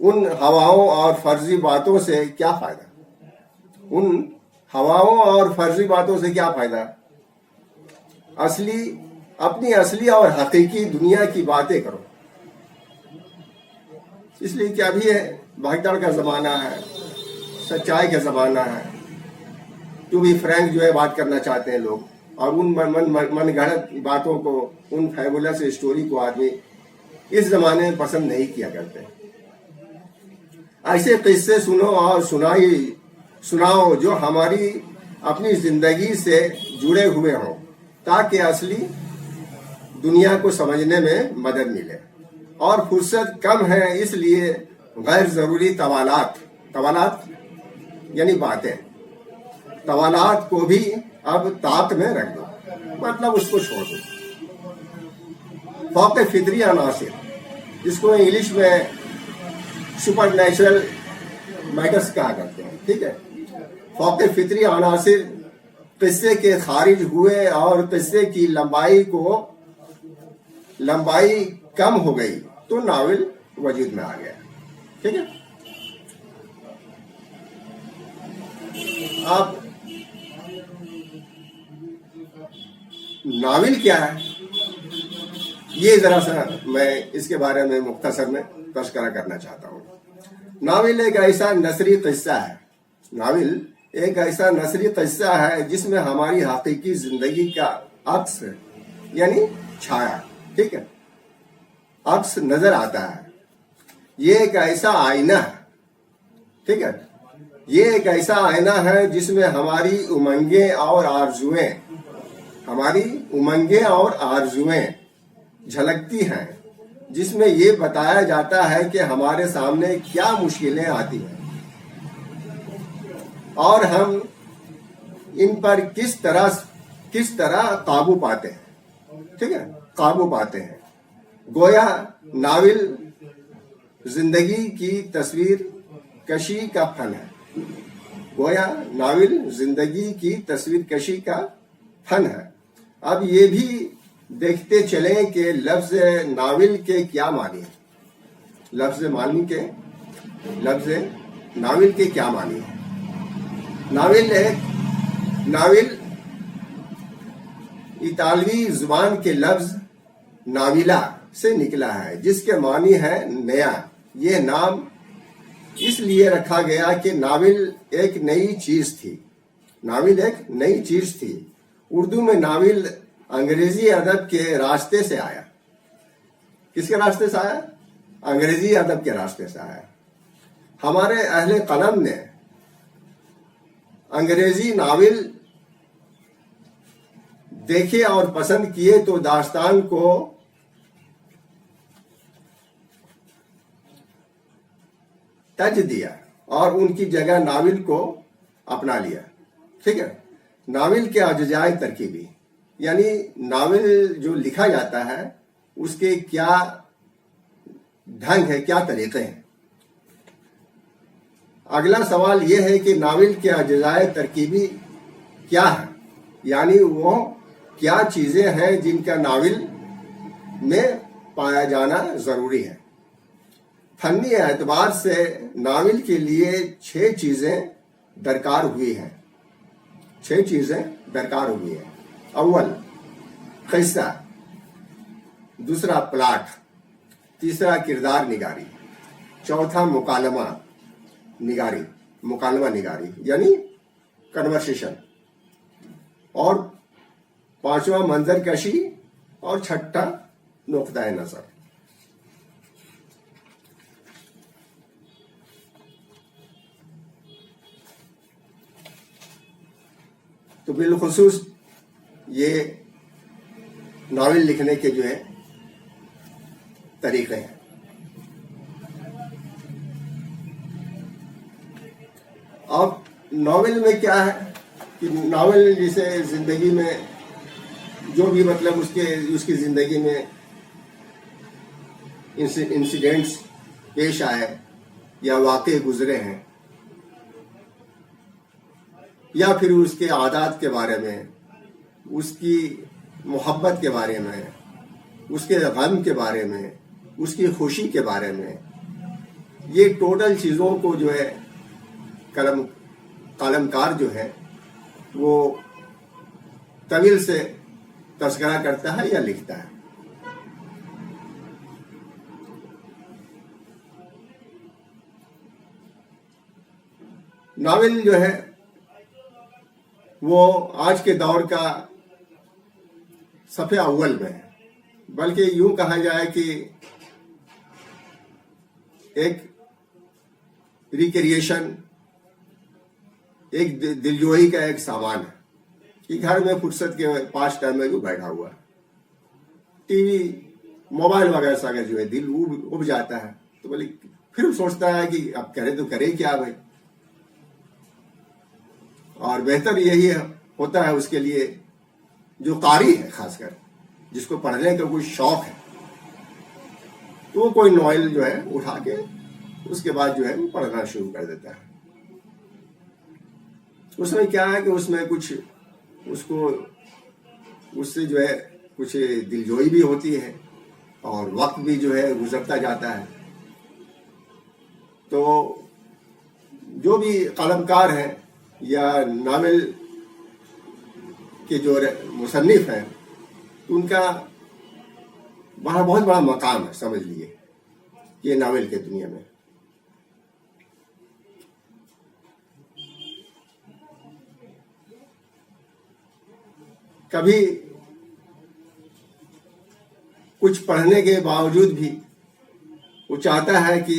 ان ہواؤں اور فرضی باتوں سے کیا فائدہ؟ ان ہواؤں اور فرضی باتوں سے کیا فائدہ؟ اپنی اصلی اور حقیقی دنیا کی باتیں کرو. اس لیے کہ ابھی بھگدڑ کا زمانہ ہے، سچائی کا زمانہ ہے. ٹو بی فرینک جو ہے بات کرنا چاہتے ہیں لوگ، اور ان من گھڑت باتوں کو، ان فیبولس اسٹوری کو آدمی اس زمانے میں پسند نہیں کیا کرتے. ایسے قصے سنو اور سناؤ جو ہماری اپنی زندگی سے جڑے ہوئے ہوں، تاکہ اصلی دنیا کو سمجھنے میں مدد ملے. اور فرصت کم ہے، اس لیے غیر ضروری طوالات یعنی باتیں، طوالات کو بھی اب طاق میں رکھ دو، مطلب اس کو چھوڑ دو. فوق فطری عناصر، جس کو انگلش میں سپر نیچرل میٹرز کہا کرتے ہیں، ٹھیک ہے. فوق فطری عناصر قصے کے خارج ہوئے اور قصے کی لمبائی کم ہو گئی تو ناول وجود میں آ گیا. ٹھیک ہے. اب ناول کیا ہے، یہ ذرا سا میں اس کے بارے میں مختصر میں تذکرہ کرنا چاہتا ہوں. ناول ایک ایسا نثری قصہ ہے، ناول ایک ایسا نثری قصہ ہے جس میں ہماری حقیقی زندگی کا عکس یعنی چھایا، ٹھیک ہے، عکس نظر آتا ہے. یہ ایک ایسا آئینہ ہے، ٹھیک ہے، یہ ایک ایسا آئینہ ہے جس میں ہماری امنگیں اور آرزویں جھلکتی ہیں، جس میں یہ بتایا جاتا ہے کہ ہمارے سامنے کیا مشکلیں آتی ہیں اور ہم ان پر کس طرح قابو پاتے ہیں. ٹھیک ہے، قابو پاتے ہیں. گویا ناول زندگی کی تصویر کشی کا فن ہے. گویا ناول زندگی کی تصویر کشی کا فن ہے. اب یہ بھی دیکھتے چلیں کہ لفظ ناول کے کیا معنی ہیں. لفظ ناول کے کیا معنی ہیں. ناول اطالوی زبان کے لفظ ناویلا سے نکلا ہے، جس کے معنی ہے نیا. یہ نام اس لیے رکھا گیا کہ ناول ایک نئی چیز تھی. اردو میں ناول انگریزی ادب کے راستے سے آیا. کس کے راستے سے آیا؟ انگریزی ادب کے راستے سے آیا. ہمارے اہل قلم نے انگریزی ناول دیکھے اور پسند کیے تو داستان کو تج دیا اور ان کی جگہ ناول کو اپنا لیا. ٹھیک ہے. ناول کے اجزائے ترکیبی، یعنی ناول جو لکھا جاتا ہے اس کے کیا ڈھنگ ہے، کیا طریقے ہیں. اگلا سوال یہ ہے کہ ناول کے اجزائے ترکیبی کیا ہے، یعنی وہ کیا چیزیں ہیں جن کا ناول میں پایا جانا ضروری ہے. فنی اعتبار سے ناول کے لیے 6 چیزیں درکار ہوئی ہیں. اول قصہ، دوسرا پلاٹ، تیسرا کردار نگاری، چوتھا مکالمہ نگاری یعنی کنورسیشن، اور پانچواں منظر کشی، اور چھٹا نقطۂ نظر. تو بالخصوص یہ ناول لکھنے کے جو ہے طریقے ہیں. اب ناول میں کیا ہے کہ ناول جسے زندگی میں جو بھی مطلب اس کی زندگی میں انسیڈنٹس پیش آئے یا واقع گزرے ہیں، یا پھر اس کے عادات کے بارے میں، اس کی محبت کے بارے میں، اس کے غم کے بارے میں، اس کی خوشی کے بارے میں، یہ ٹوٹل چیزوں کو جو ہے قلمکار جو ہے وہ طویل سے تذکرہ کرتا ہے یا لکھتا ہے. ناول جو ہے وہ آج کے دور کا صفحہ اول میں ہے، بلکہ یوں کہا جائے کہ ایک ریکریشن، ایک دلجوئی کا ایک سامان ہے کہ گھر میں فرصت کے پاس ٹائم میں جو بیٹھا ہوا ہے، ٹی وی موبائل وغیرہ سے اگر جو ہے دل اب جاتا ہے تو بولے پھر سوچتا ہے کہ اب کرے تو کرے کیا بھائی. اور بہتر یہی ہوتا ہے اس کے لیے جو قاری ہے، خاص کر جس کو پڑھنے کا کوئی شوق ہے، تو وہ کوئی ناول جو ہے اٹھا کے اس کے بعد جو ہے وہ پڑھنا شروع کر دیتا ہے. اس میں کیا ہے کہ اس میں کچھ اس کو اس سے جو ہے کچھ دلجوئی بھی ہوتی ہے اور وقت بھی جو ہے گزرتا جاتا ہے. تو جو بھی قلمکار ہیں یا ناول کے جو مصنف ہیں ان کا بہت بڑا مقام ہے، سمجھ لیے یہ ناول کے دنیا میں. کبھی کچھ پڑھنے کے باوجود بھی وہ چاہتا ہے کہ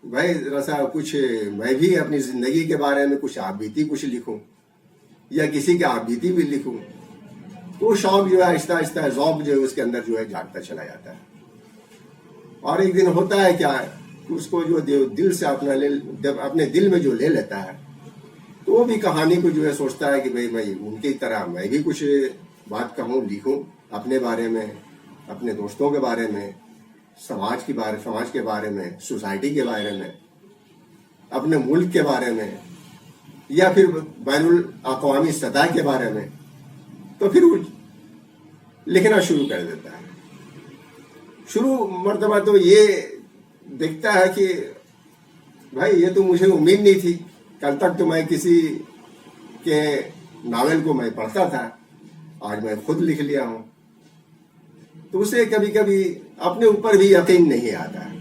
بھائی ذرا سا کچھ میں بھی اپنی زندگی کے بارے میں کچھ آپ بیتی کچھ لکھوں یا کسی کی آپ بیتی بھی لکھوں. تو وہ شوق جو ہے آہستہ آہستہ ذوق جو ہے اس کے اندر جو ہے جاگتا چلا جاتا ہے. اور ایک دن ہوتا ہے کیا کہ اس کو جو دل سے اپنے دل میں جو لے لیتا ہے تو وہ بھی کہانی کو جو ہے سوچتا ہے کہ بھائی میں ان کی طرح میں بھی کچھ بات کہوں لکھوں اپنے بارے میں، اپنے دوستوں کے بارے میں، سماج کے بارے میں، سوسائٹی کے بارے میں، اپنے ملک کے بارے میں یا پھر بین الاقوامی سطح کے بارے میں. تو پھر وہ لکھنا شروع کر دیتا ہے. شروع مرتبہ تو یہ دیکھتا ہے کہ بھائی یہ تو مجھے امید نہیں تھی، کل تک تو میں کسی کے ناول کو میں پڑھتا تھا، آج میں خود لکھ لیا ہوں. تو اسے کبھی کبھی اپنے اوپر بھی یقین نہیں آتا ہے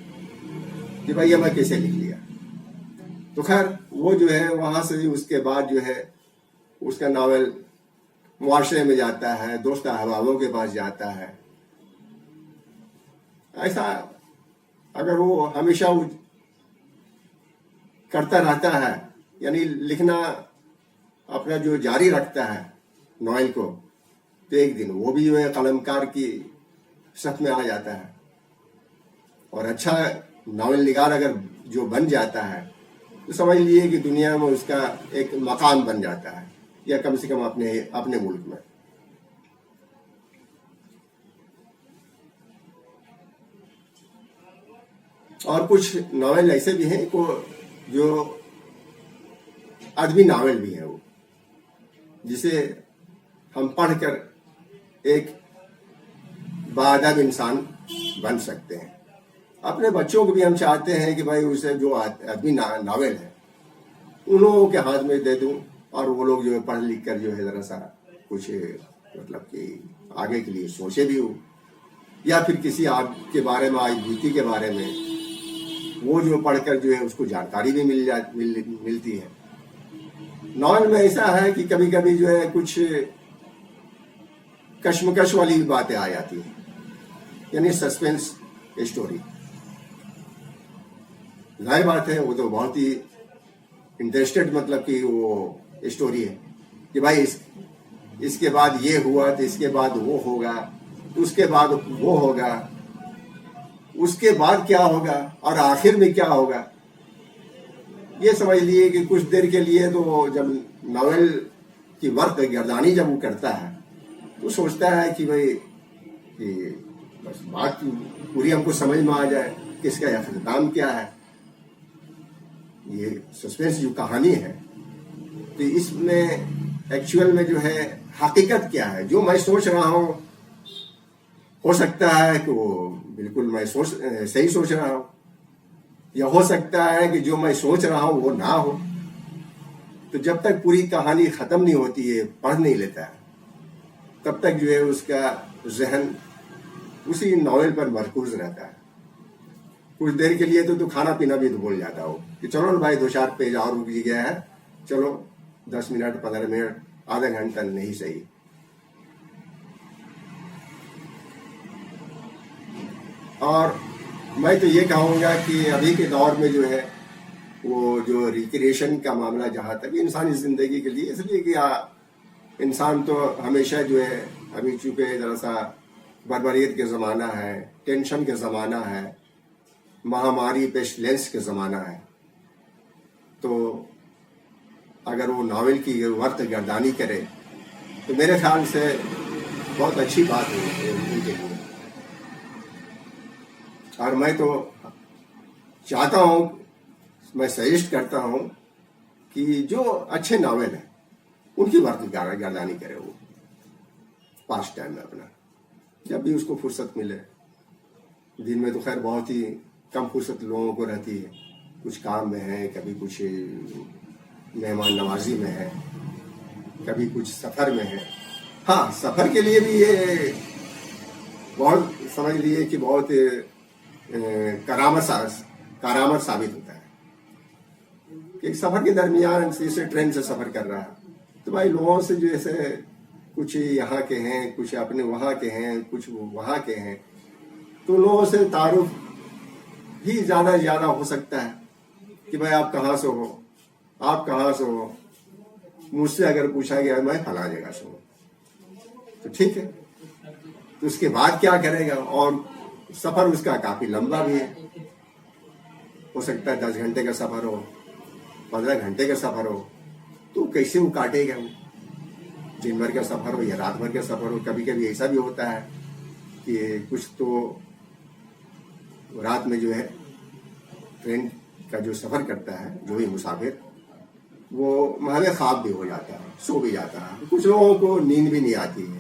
کہ بھائی یہ میں کیسے لکھ لیا. تو خیر وہ جو ہے وہاں سے اس کے بعد جو ہے اس کا ناول معاشرے میں جاتا ہے، دوست احبابوں کے پاس جاتا ہے. ایسا اگر وہ ہمیشہ کرتا رہتا ہے، یعنی لکھنا اپنا جو جاری رکھتا ہے ناول کو، تو ایک دن وہ بھی جو ہے قلمکار کی صف میں آ جاتا ہے. اور اچھا ناول نگار اگر جو بن جاتا ہے تو سمجھ لیے کہ دنیا میں اس کا ایک مقام بن جاتا ہے، یا کم سے کم اپنے ملک میں. اور کچھ ناول ایسے بھی ہیں جو ادبی ناول بھی ہیں، وہ جسے ہم پڑھ کر ایک باادب انسان بن سکتے ہیں. اپنے بچوں کو بھی ہم چاہتے ہیں کہ بھائی اسے جو ادبی ناول ہے ان لوگوں کے ہاتھ میں دے دوں اور وہ لوگ جو ہے پڑھ لکھ کر جو ہے ذرا سا کچھ مطلب کہ آگے کے لیے سوچے بھی ہو، یا پھر کسی آپ کے بارے میں، آج بیتی کے بارے میں وہ جو پڑھ کر جو ہے اس کو جانکاری بھی ملتی ہے. ناول میں ایسا ہے کہ کبھی کبھی جو ہے کچھ کشمکش والی باتیں آ جاتی ہیں، یعنی سسپینس اسٹوری. ظاہر بات ہے وہ تو بہت ہی انٹرسٹڈ مطلب کہ وہ اسٹوری ہے کہ بھائی اس کے بعد یہ ہوا تو اس کے بعد وہ ہوگا، اس کے بعد وہ ہوگا، اس کے بعد کیا ہوگا اور آخر میں کیا ہوگا. یہ سمجھ لیے کہ کچھ دیر کے لیے تو جب ناول کی ورق گردانی جب وہ کرتا ہے تو سوچتا ہے کہ بھائی کہ بس بات پوری ہم کو سمجھ میں آ جائے کہ اس کا اختتام کیا ہے. یہ سسپینس جو کہانی ہے تو اس میں ایکچوئل میں جو ہے حقیقت کیا ہے. جو میں سوچ رہا ہوں ہو سکتا ہے کہ وہ بالکل میں صحیح سوچ رہا ہوں، یا ہو سکتا ہے کہ جو میں سوچ رہا ہوں وہ نہ ہو. تو جب تک پوری کہانی ختم نہیں ہوتی ہے، پڑھ نہیں لیتا ہے، تب تک جو ہے اس کا ذہن اسی ناول پر مرکوز رہتا ہے. کچھ دیر کے لیے تو کھانا پینا بھی تو بھول جاتا ہو کہ چلو نا بھائی 2-4 پیج اور رک گیا ہے، چلو 10 منٹ 15 منٹ آدھا گھنٹہ نہیں صحیح. اور میں تو یہ کہوں گا کہ ابھی کے دور میں جو ہے وہ جو ریکریشن کا معاملہ جہاں تک انسانی زندگی کے لیے، اس لیے کہ انسان تو ہمیشہ جو ہے، ابھی چونکہ ذرا سا بربریت کے زمانہ ہے، ٹینشن کے زمانہ ہے، مہاماری پیسٹلینس کے زمانہ ہے، تو اگر وہ ناول کی وقت گردانی کرے تو میرے خیال سے بہت اچھی بات ہے ان کے لیے. اور میں تو چاہتا ہوں، میں سجیسٹ کرتا ہوں کہ جو اچھے ناول ہیں ان کی وقت گردانی کرے وہ پاس ٹائم میں اپنا، جب بھی اس کو فرصت ملے. دن میں تو خیر بہت ہی کم فرصت لوگوں کو رہتی ہے، کچھ کام میں ہے، کبھی کچھ مہمان نوازی میں ہے، کبھی کچھ سفر میں ہے. ہاں، سفر کے لیے بھی یہ بہت سمجھ لیے کہ بہت کرامت ثابت ہوتا ہے کہ سفر کے درمیان جیسے ٹرین سے سفر کر رہا ہے تو بھائی لوگوں سے جو ایسے کچھ یہاں کے ہیں، کچھ اپنے وہاں کے ہیں، کچھ وہاں کے ہیں، تو لوگوں سے تعارف بھی زیادہ ہو سکتا ہے کہ بھائی آپ کہاں سے ہو، آپ کہاں سے ہو. مجھ سے اگر پوچھا گیا میں فلاں جگہ سے ہوں تو ٹھیک ہے، تو اس کے بعد کیا کرے گا. اور سفر اس کا کافی لمبا بھی ہے، ہو سکتا ہے 10 گھنٹے کا سفر ہو، 15 گھنٹے کا سفر ہو، تو کیسے وہ کاٹے گا. دن بھر کا سفر ہو یا رات بھر کا سفر ہو. کبھی کبھی ایسا بھی ہوتا ہے کہ کچھ تو رات میں جو ہے ٹرین کا جو سفر کرتا ہے جو بھی مسافر، وہ محل خواب بھی ہو جاتا ہے، سو بھی جاتا ہے. کچھ لوگوں کو نیند بھی نہیں آتی ہے.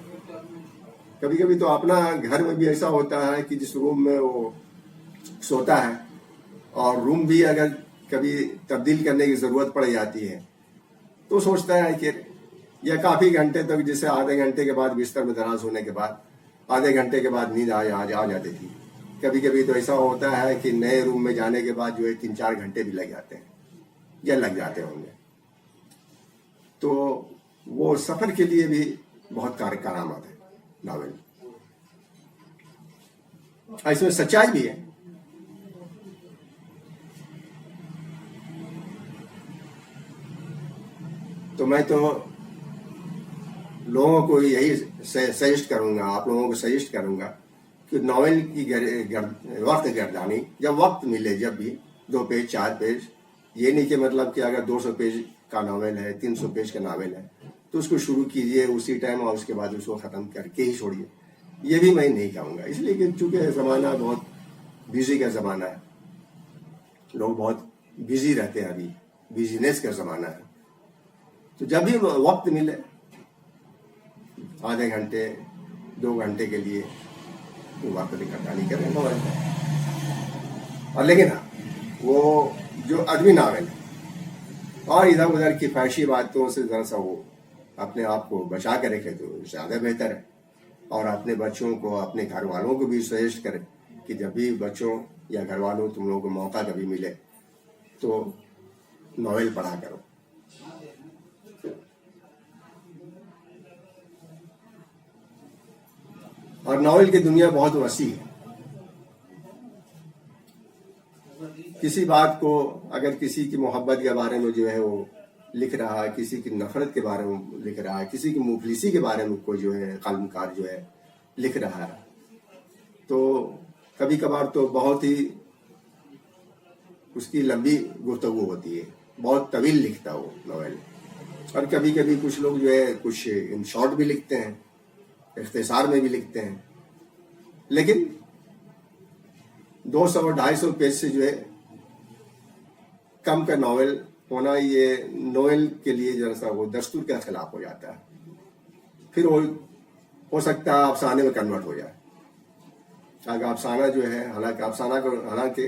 کبھی کبھی تو اپنا گھر میں بھی ایسا ہوتا ہے کہ جس روم میں وہ سوتا ہے اور روم بھی اگر کبھی تبدیل کرنے کی ضرورت پڑ جاتی ہے تو سوچتا ہے کہ یا کافی گھنٹے تک، جیسے آدھے گھنٹے کے بعد بستر میں دراز ہونے کے بعد آدھے گھنٹے کے بعد نیند آ جاتی تھی. کبھی کبھی تو ایسا ہوتا ہے کہ نئے روم میں جانے کے بعد جو ہے 3-4 گھنٹے بھی لگ جاتے ہیں یا لگ جاتے ہوں گے. تو وہ سفر کے لیے بھی بہت کارآمد ہے ناول. اس میں سچائی بھی ہے. تو میں تو لوگوں کو یہی سجیسٹ کروں گا، آپ لوگوں کو سجیسٹ کروں گا کہ ناول کی وقت گردانی جب وقت ملے، جب بھی 2 پیج 4 پیج، یہ نہیں کہ مطلب کہ اگر 200 پیج کا ناول ہے، 300 پیج کا ناول ہے تو اس کو شروع کیجئے اسی ٹائم اور اس کے بعد اس کو ختم کر کے ہی چھوڑیے. یہ بھی میں نہیں کہوں گا، اس لیے کہ چونکہ زمانہ بہت بزی کا زمانہ ہے، لوگ بہت بزی رہتے ہیں، ابھی بزنس کا زمانہ ہے. تو جب بھی وقت ملے آدھے گھنٹے 2 گھنٹے کے لیے وہ وقت گردانی کریں موبائل پر. اور لیکن ہاں، وہ جو ادبی ناول ہے اور ادھر ادھر کی فحشی باتوں سے ذرا سا وہ اپنے آپ کو بچا کے رکھے تو زیادہ بہتر ہے. اور اپنے بچوں کو، اپنے گھر والوں کو بھی سجیسٹ کریں کہ جب بھی بچوں یا گھر والوں تم لوگوں کو موقع کبھی ملے تو ناول پڑھا کرو. اور ناول کی دنیا بہت وسیع ہے. کسی بات کو اگر کسی کی محبت کے بارے میں جو ہے وہ لکھ رہا ہے، کسی کی نفرت کے بارے میں لکھ رہا ہے، کسی کی مفلسی کے بارے میں کوئی جو ہے قلم کار جو ہے لکھ رہا ہے، تو کبھی کبھار تو بہت ہی اس کی لمبی گفتگو ہوتی ہے، بہت طویل لکھتا وہ ناول. اور کبھی کبھی کچھ لوگ جو ہے کچھ ان شارٹ بھی لکھتے ہیں، اختصار میں بھی لکھتے ہیں. لیکن 200-250 پیج سے جو ہے کم کا ناول ہونا، یہ ناول کے لیے ذرا سا وہ دستور کے خلاف ہو جاتا ہے. پھر وہ ہو سکتا ہے افسانے میں کنورٹ ہو جائے. اگر افسانہ جو ہے، حالانکہ